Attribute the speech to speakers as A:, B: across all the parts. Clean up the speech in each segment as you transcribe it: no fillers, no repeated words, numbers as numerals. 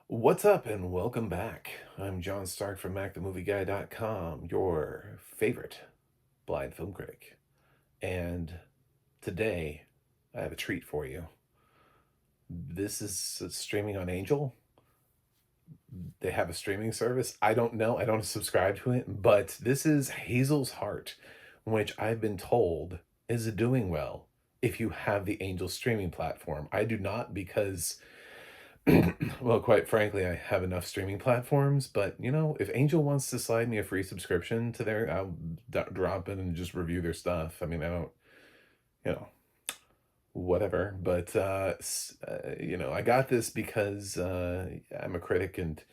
A: What's up and welcome back. I'm John Stark from MacTheMovieGuy.com, your favorite blind film critic. And today I have a treat for you. This is streaming on Angel. They have a streaming service. I don't know, I don't subscribe to it, but this is Hazel's Heart, which I've been told is doing well if you have the Angel streaming platform. I do not because well, quite frankly, I have enough streaming platforms, but if Angel wants to slide me a free subscription to their, I'll drop in and just review their stuff. I mean, I don't, you know, whatever. But I got this because I'm a critic, and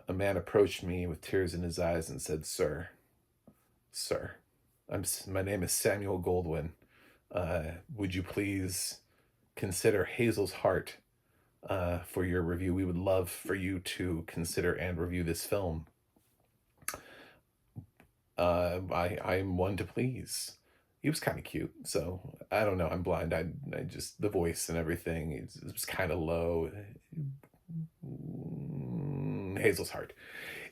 A: a man approached me with tears in his eyes and said, "Sir, my name is Samuel Goldwyn. Would you please consider Hazel's Heart?" For your review. We would love for you to consider and review this film. I'm one to please. He was kind of cute, so I don't know. I'm blind. I just the voice and everything. It was kind of low. Hazel's Heart.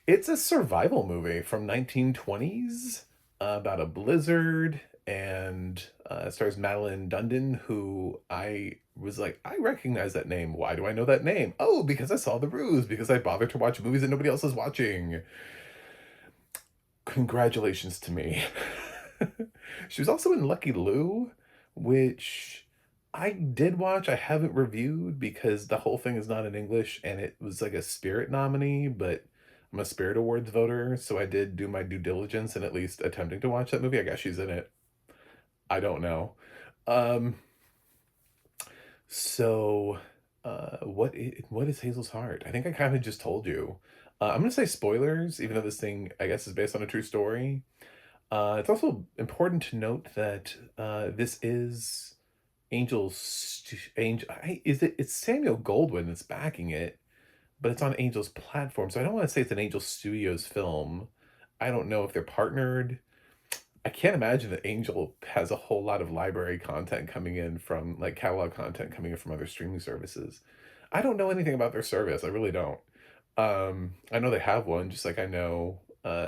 A: It's a survival movie from 1920s about a blizzard, and it stars Madeline Dundon, who I was like, I recognize that name. Why do I know that name? Oh, because I saw The Ruse, because I bothered to watch movies that nobody else is watching. Congratulations to me. She was also in Lucky Lou, which I did watch. I haven't reviewed because the whole thing is not in English, and it was like a Spirit nominee, but I'm a Spirit Awards voter, so I did do my due diligence in at least attempting to watch that movie. I guess she's in it. I don't know. Um, so, what is Hazel's Heart? I think I kind of just told you. I'm gonna say spoilers, even though this thing, I guess, is based on a true story. It's also important to note that this is Angel. It's Samuel Goldwyn that's backing it, but it's on Angel's platform. So I don't want to say it's an Angel Studios film. I don't know if they're partnered. I can't imagine that Angel has a whole lot of library content coming in from, like, catalog content coming in from other streaming services. I don't know anything about their service. I really don't. I know they have one, just like I know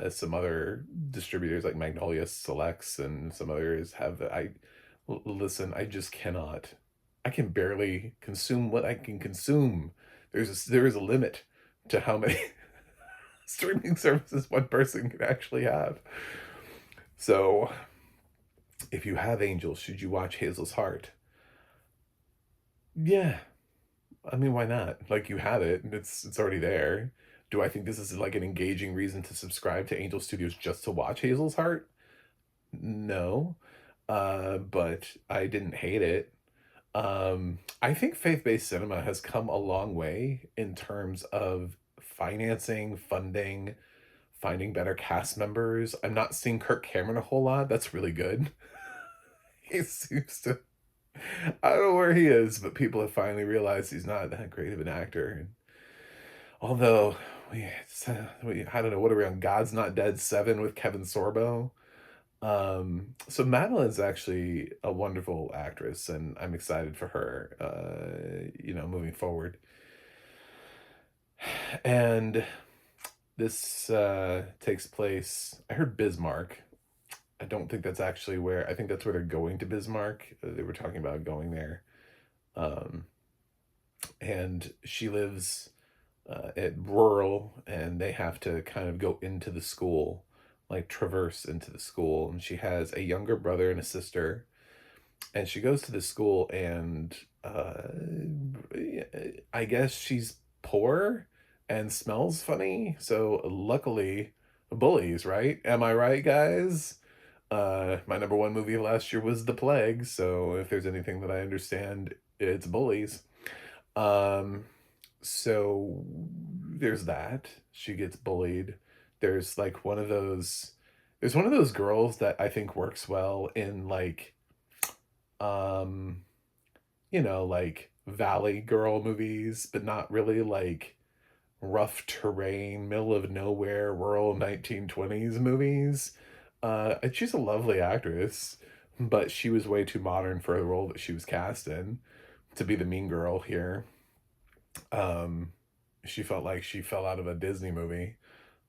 A: some other distributors like Magnolia Selects and some others have. Listen, I just cannot. I can barely consume what I can consume. There is a limit to how many streaming services one person can actually have. So, if you have Angel, should you watch Hazel's Heart? Yeah, I mean, why not? Like, you have it, and it's already there. Do I think this is like an engaging reason to subscribe to Angel Studios just to watch Hazel's Heart? No. But I didn't hate it. I think faith-based cinema has come a long way in terms of financing, funding, finding better cast members. I'm not seeing Kirk Cameron a whole lot. That's really good. He seems to, I don't know where he is, but people have finally realized he's not that great of an actor. Although I don't know, what are we on? God's Not Dead 7 with Kevin Sorbo. So Madeline's actually a wonderful actress, and I'm excited for her, moving forward. And this takes place, I heard Bismarck. I don't think that's actually where, I think that's where they're going to Bismarck. They were talking about going there. Um, and she lives at rural, and they have to kind of go into the school, like traverse into the school. And she has a younger brother and a sister, and she goes to the school, and I guess she's poor and smells funny. So luckily, bullies, right? Am I right, guys? My number one movie of last year was The Plague, so if there's anything that I understand, it's bullies. Um, so there's that. She gets bullied. There's like there's one of those girls that I think works well in like um like valley girl movies, but not really like rough terrain, middle of nowhere, rural 1920s movies. And she's a lovely actress, but she was way too modern for the role that she was cast in to be the mean girl here. she felt like she fell out of a Disney movie,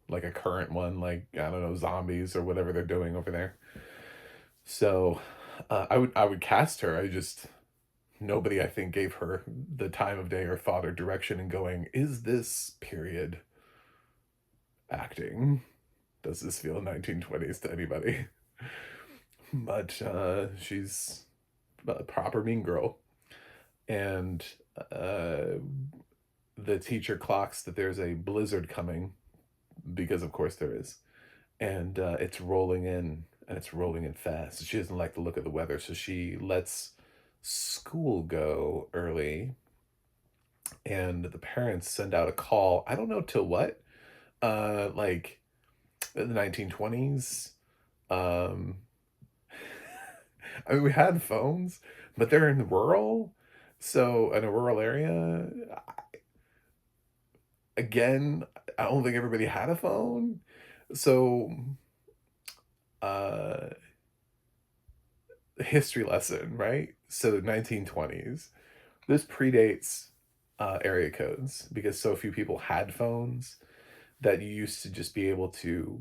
A: like a current one, like, I don't know, zombies or whatever they're doing over there. So I would cast her. I just nobody I think gave her the time of day or thought or direction in going, is this period acting? Does this feel 1920s to anybody? But she's a proper mean girl. And uh, the teacher clocks that there's a blizzard coming, because of course there is. And it's rolling in, and it's rolling in fast. She doesn't like the look of the weather, so she lets school go early, and the parents send out a call. I don't know till what, like the 1920s. Um, I mean, we had phones, but they're in rural. So in a rural area, again, I don't think everybody had a phone. So, uh, history lesson, right? So 1920s. This predates area codes because so few people had phones that you used to just be able to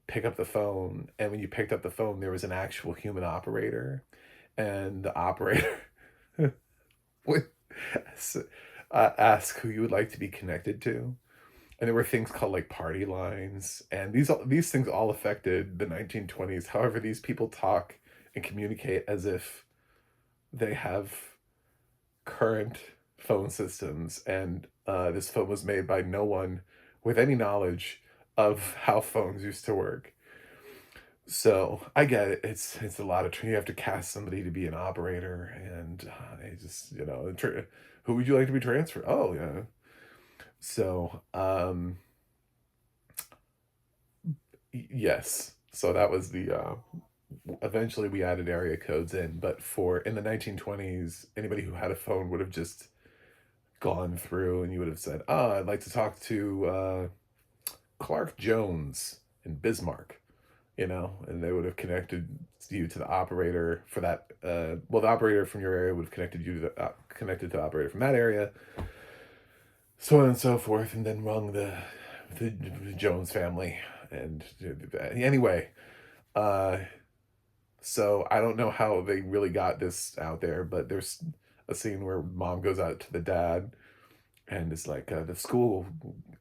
A: pick up the phone. And when you picked up the phone, there was an actual human operator. And the operator would ask who you would like to be connected to. And there were things called like party lines. And these things all affected the 1920s. However, these people talk and communicate as if they have current phone systems, and this phone was made by no one with any knowledge of how phones used to work. So I get it. It's a lot of you have to cast somebody to be an operator, and they just who would you like to be transferred? Oh yeah. So yes. So that was the eventually we added area codes in, but for in the 1920s, anybody who had a phone would have just gone through, and you would have said, "Oh, I'd like to talk to Clark Jones in Bismarck," and they would have connected you to the operator for that. Well, the operator from your area would have connected you to connected to the operator from that area, so on and so forth, and then rung the Jones family. And anyway, uh, so I don't know how they really got this out there, but there's a scene where mom goes out to the dad, and it's like the school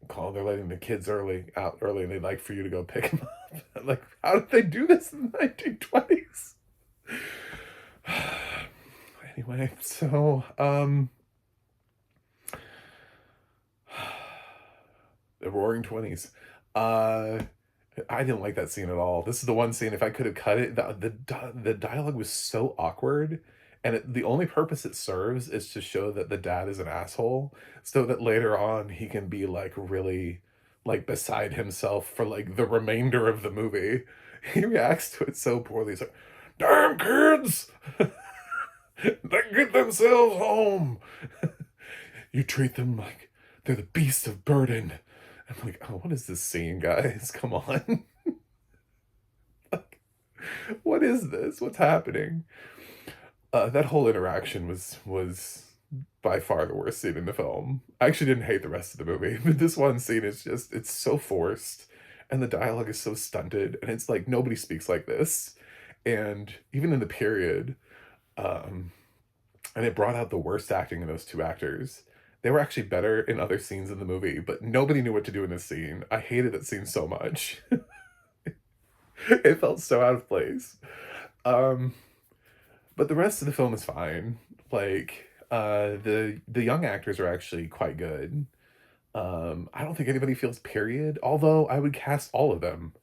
A: call. They're letting the kids out early, and they'd like for you to go pick them up. Like, how did they do this in the 1920s? Anyway, so the Roaring Twenties. Uh, I didn't like that scene at all. This is the one scene, if I could have cut it, the dialogue was so awkward, and the only purpose it serves is to show that the dad is an asshole, so that later on he can be like really like beside himself for like the remainder of the movie. He reacts to it so poorly. He's like, "Damn kids, they get themselves home. You treat them like they're the beast of burden." I'm like, oh, what is this scene, guys? Come on. Like, what is this? What's happening? That whole interaction was by far the worst scene in the film. I actually didn't hate the rest of the movie, but this one scene is just, it's so forced, and the dialogue is so stunted, and it's like nobody speaks like this. And even in the period, um, and it brought out the worst acting in those two actors. They were actually better in other scenes in the movie, but nobody knew what to do in this scene. I hated that scene so much. It felt so out of place. Um, but the rest of the film is fine. Like, the young actors are actually quite good. I don't think anybody feels period, although I would cast all of them.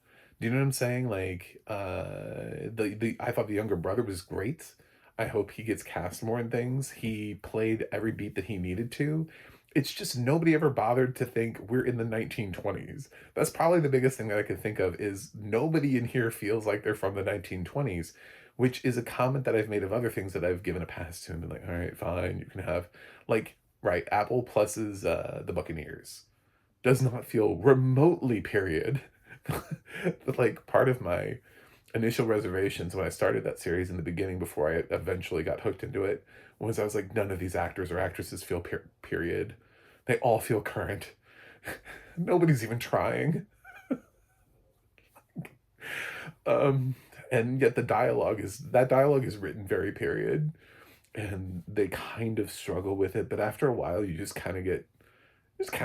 A: Do you know what I'm saying? Like, the I thought the younger brother was great. I hope he gets cast more in things. He played every beat that he needed to. It's just nobody ever bothered to think we're in the 1920s. That's probably the biggest thing that I can think of is nobody in here feels like they're from the 1920s, which is a comment that I've made of other things that I've given a pass to and been like, all right, fine, you can have like, right, Apple Plus's the Buccaneers does not feel remotely period. But like part of my initial reservations when I started that series in the beginning before I eventually got hooked into it was I was like, none of these actors or actresses feel period. They all feel current. Nobody's even trying. Um, and yet that dialogue is written very period, and they kind of struggle with it, but after a while you just kind of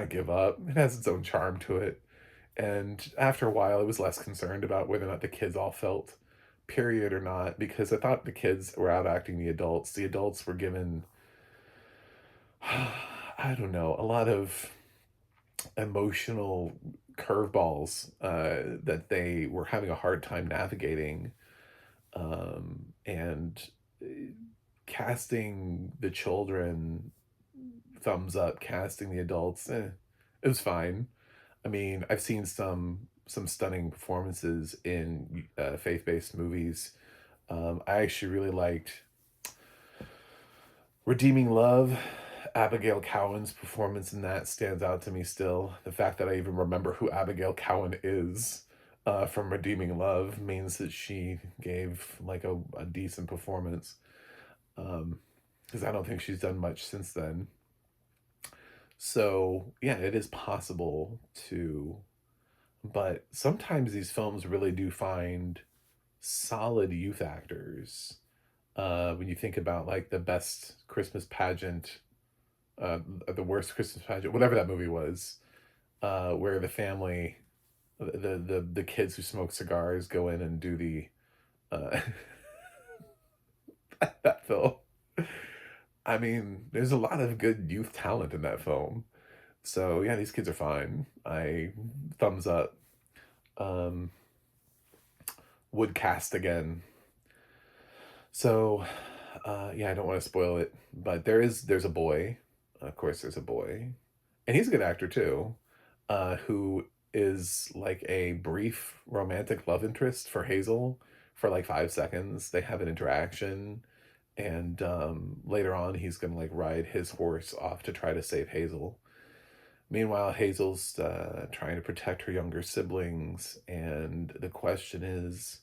A: give up. It has its own charm to it. And after a while, I was less concerned about whether or not the kids all felt period or not, because I thought the kids were out acting the adults. The adults were given, I don't know, a lot of emotional curveballs that they were having a hard time navigating. And uh, casting the children, thumbs up. Casting the adults, it was fine. I mean, I've seen some stunning performances in faith-based movies. I actually really liked Redeeming Love. Abigail Cowan's performance in that stands out to me still. The fact that I even remember who Abigail Cowan is from Redeeming Love means that she gave like a decent performance. Because I don't think she's done much since then. So yeah, it is possible to, but sometimes these films really do find solid youth actors. When you think about like the best Christmas pageant, the worst Christmas pageant, whatever that movie was, where the family, the kids who smoke cigars go in and do the uh, that film. I mean, there's a lot of good youth talent in that film. So yeah, these kids are fine. I thumbs up. Um, would cast again. So yeah, I don't want to spoil it, but there's a boy. Of course, there's a boy, and he's a good actor too, who is like a brief romantic love interest for Hazel for like 5 seconds. They have an interaction, and later on, he's gonna like ride his horse off to try to save Hazel. Meanwhile, Hazel's trying to protect her younger siblings, and the question is,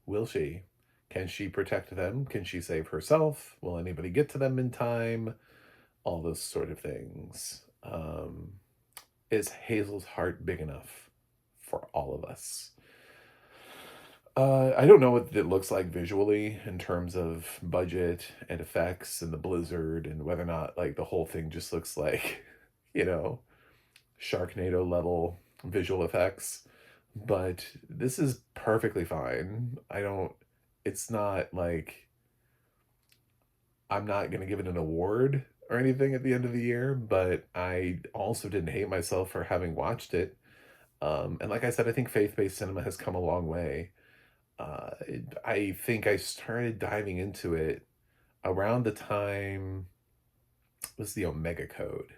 A: will she? Can she protect them? Can she save herself? Will anybody get to them in time? All those sort of things. Is Hazel's heart big enough for all of us? I don't know what it looks like visually in terms of budget and effects and the blizzard and whether or not like the whole thing just looks like, you know, Sharknado level visual effects. But this is perfectly fine. It's not like I'm not going to give it an award or anything at the end of the year, but I also didn't hate myself for having watched it. And like I said, I think faith-based cinema has come a long way. I think I started diving into it around the time was the Omega Code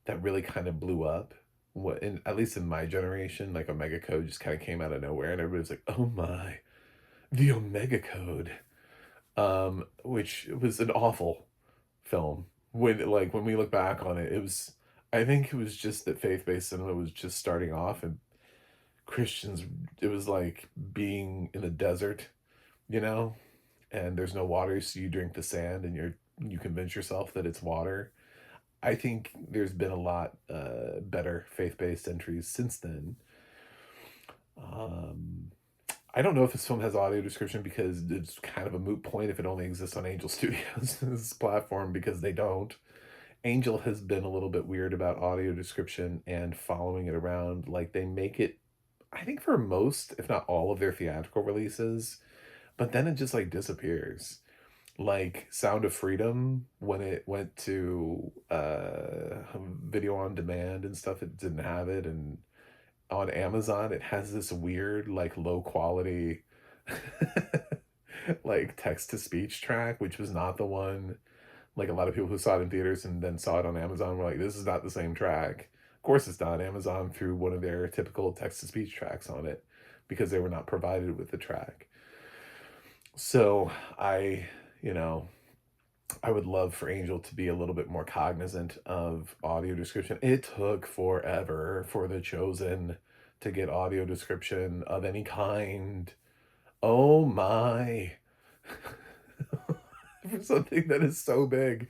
A: that really kind of blew up. What, in at least in my generation, like Omega Code just kind of came out of nowhere, and everybody's like, "Oh my, the Omega Code," which was an awful film. When we look back on it, it was, I think it was just that faith-based cinema was just starting off, and Christians, it was like being in a desert, you know, and there's no water, so you drink the sand and you convince yourself that it's water. I think there's been a lot better faith-based entries since then. Um, I don't know if this film has audio description because it's kind of a moot point if it only exists on Angel Studios' platform because they don't. Angel has been a little bit weird about audio description and following it around. Like they make it, I think for most, if not all of their theatrical releases, but then it just like disappears. Like Sound of Freedom, when it went to video on demand and stuff, it didn't have it, and on Amazon it has this weird like low quality like text to speech track, which was not the one. Like a lot of people who saw it in theaters and then saw it on Amazon were like, this is not the same track. Of course it's not. Amazon threw one of their typical text to speech tracks on it because they were not provided with the track. So you know, I would love for Angel to be a little bit more cognizant of audio description. It took forever for The Chosen to get audio description of any kind. Oh my. For something that is so big.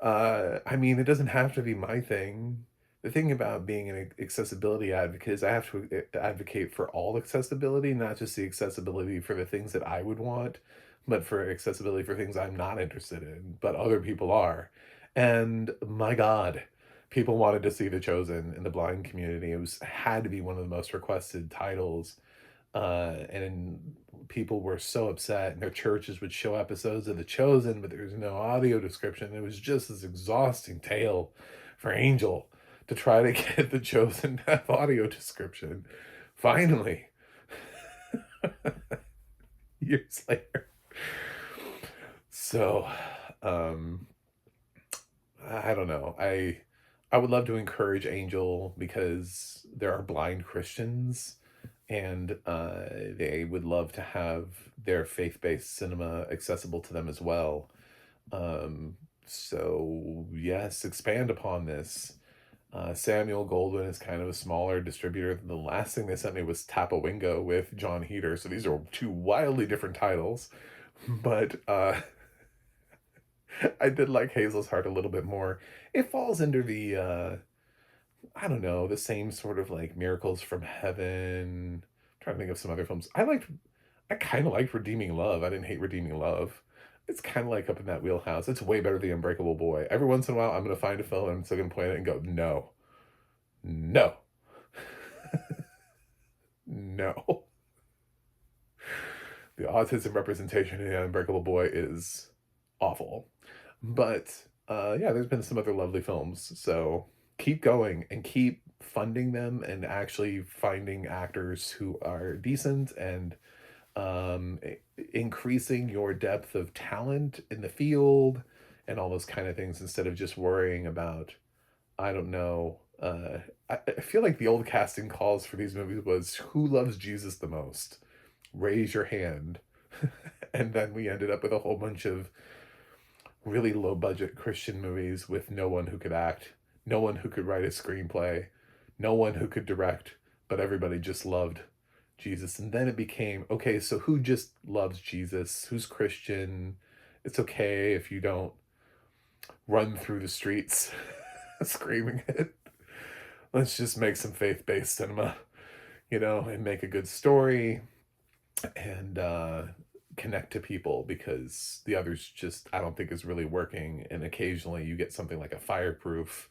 A: I mean, it doesn't have to be my thing. the thing about being an accessibility advocate is I have to advocate for all accessibility, not just the accessibility for the things that I would want, but for accessibility for things I'm not interested in, but other people are. And my God, people wanted to see The Chosen in the blind community. It was had to be one of the most requested titles, and people were so upset, and their churches would show episodes of The Chosen, but there was no audio description. It was just this exhausting tale for Angel to try to get The Chosen to have audio description. Finally, years later. So, um, I don't know. I would love to encourage Angel because there are blind Christians and they would love to have their faith-based cinema accessible to them as well. Um, so yes, expand upon this. Samuel Goldwyn is kind of a smaller distributor. The last thing they sent me was Tapawingo with John Heater. So these are two wildly different titles. But I did like Hazel's Heart a little bit more. It falls under the I don't know, the same sort of like Miracles from Heaven. I'm trying to think of some other films. I kind of liked Redeeming Love. I didn't hate Redeeming Love. It's kind of like up in that wheelhouse. It's way better than Unbreakable Boy. Every once in a while, I'm going to find a film and I'm still going to point it and go, no, no, no. The autism representation in Unbreakable Boy is awful. But yeah, there's been some other lovely films. So keep going and keep funding them and actually finding actors who are decent and increasing your depth of talent in the field and all those kind of things instead of just worrying about, I don't know. I feel like the old casting calls for these movies was who loves Jesus the most? Raise your hand. And then we ended up with a whole bunch of really low budget Christian movies with no one who could act, no one who could write a screenplay, no one who could direct, but everybody just loved Jesus. And then it became, okay, so who just loves Jesus? Who's Christian? It's okay if you don't run through the streets screaming it. Let's just make some faith-based cinema, and make a good story and connect to people because the others just, I don't think is really working. And occasionally you get something like a Fireproof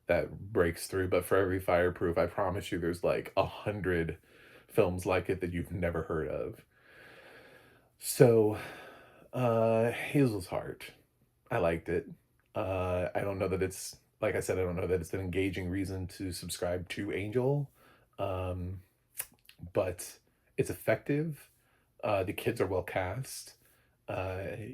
A: that breaks through, but for every Fireproof, I promise you there's like 100 films like it that you've never heard of. So, Hazel's Heart, I liked it. I don't know that it's, like I said, I don't know that it's an engaging reason to subscribe to Angel, um, but it's effective. The kids are well cast.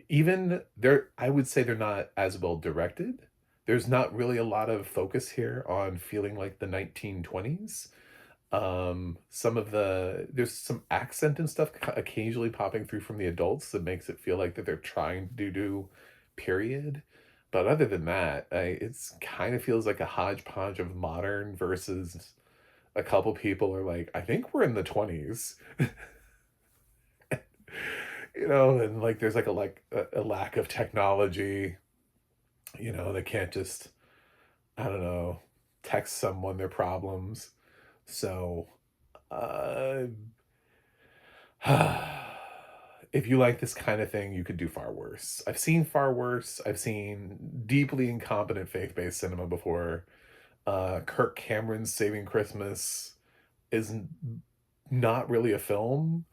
A: Even they're, I would say they're not as well directed. There's not really a lot of focus here on feeling like the 1920s. Some of there's some accent and stuff occasionally popping through from the adults that makes it feel like that they're trying to do period. But other than that, it's kind of feels like a hodgepodge of modern versus a couple people are like, I think we're in the 20s. And like there's like a lack of technology. They can't just, I don't know, text someone their problems. So, uh, if you like this kind of thing, you could do far worse. I've seen far worse. I've seen deeply incompetent faith-based cinema before. Kirk Cameron's Saving Christmas is not really a film.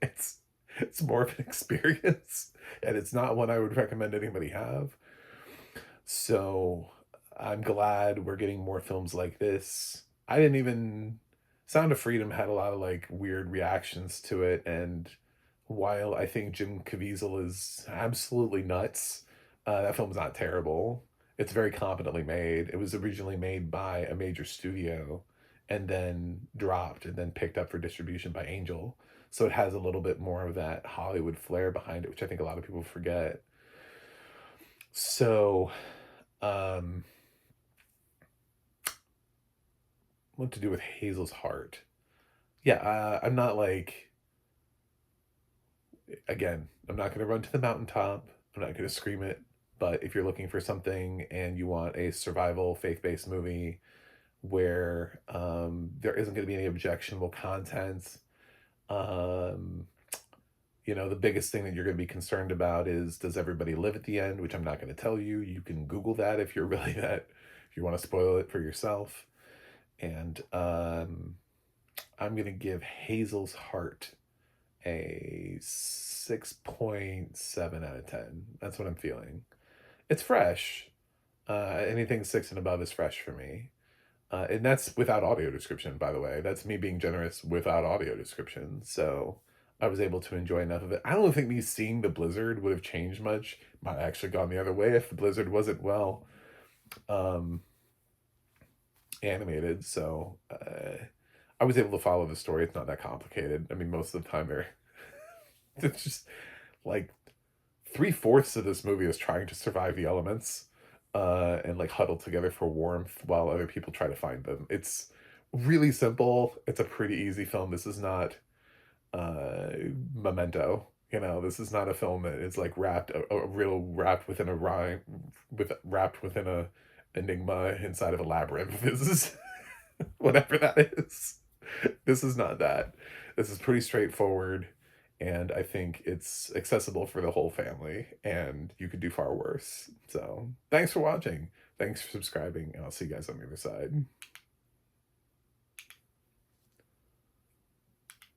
A: it's it's more of an experience, and it's not one I would recommend anybody have. So I'm glad we're getting more films like this. I didn't even Sound of Freedom had a lot of like weird reactions to it, and while I think Jim Caviezel is absolutely nuts, that film's not terrible. It's very competently made. It was originally made by a major studio and then dropped and then picked up for distribution by Angel. So it has a little bit more of that Hollywood flair behind it, which I think a lot of people forget. So, um, what to do with Hazel's Heart? Yeah, I'm not like, again, I'm not going to run to the mountaintop. I'm not going to scream it. But if you're looking for something and you want a survival faith-based movie where there isn't going to be any objectionable content, um, the biggest thing that you're going to be concerned about is, does everybody live at the end? Which I'm not going to tell you. You can Google that if you're really that, if you want to spoil it for yourself. And I'm going to give Hazel's Heart a 6.7 out of 10. That's what I'm feeling. It's fresh. Anything 6 and above is fresh for me. And that's without audio description, by the way. That's me being generous without audio description. So I was able to enjoy enough of it. I don't think me seeing the blizzard would have changed much. Might have actually gone the other way if the blizzard wasn't well um, animated. So I was able to follow the story. It's not that complicated. I mean, most of the time it's just like 3/4 of this movie is trying to survive the elements and like huddle together for warmth while other people try to find them. It's really simple. It's a pretty easy film. This is not Memento. This is not a film that is like wrapped a real wrapped within a rhyme with wrapped within a enigma inside of a labyrinth. This is whatever that is. This is not that. This is pretty straightforward, and I think it's accessible for the whole family, and you could do far worse. So, thanks for watching. Thanks for subscribing, and I'll see you guys on the other side.